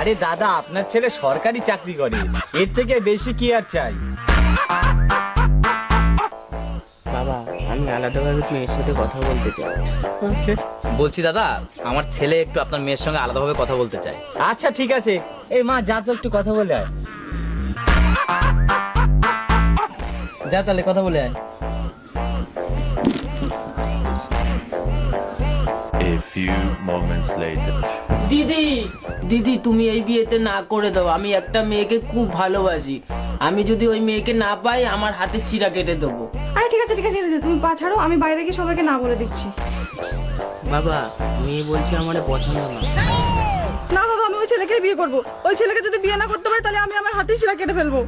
আরে দাদা, আপনার ছেলে সরকারি চাকরি করে, এর থেকে বেশি কি আর চাই? বাবা, আমি আলাদাভাবে মেয়ের সাথে কথা বলতে চাই। বলছি দাদা, আমার ছেলে একটু আপনার মেয়ের সঙ্গে আলাদাভাবে কথা বলতে চায়। আচ্ছা ঠিক আছে, এই মা যা তো একটু কথা বলে আয়। যা তাহলে কথা বলে আয়। A few moments later. দিদি, দিদি তুমি এই বিয়েতে না করে দাও। আমি একটা মেয়েকে খুব ভালোবাসি। আমি যদি ওই মেয়েকে না পাই, আমার হাতে শিরা কেটে দেবো। আরে ঠিক আছে ঠিক আছে, তুমি পা ছাড়ো, আমি বাইরে গিয়ে সবাইকে না বলে দিচ্ছি। বাবা, মেয়ে বলছে আমার পছন্দ না। না বাবা, আমি ওই ছেলেকেই বিয়ে করবো। ওই ছেলেকে যদি বিয়ে না করতে পারি তাহলে আমি আমার হাতে শিরা কেটে ফেলবো।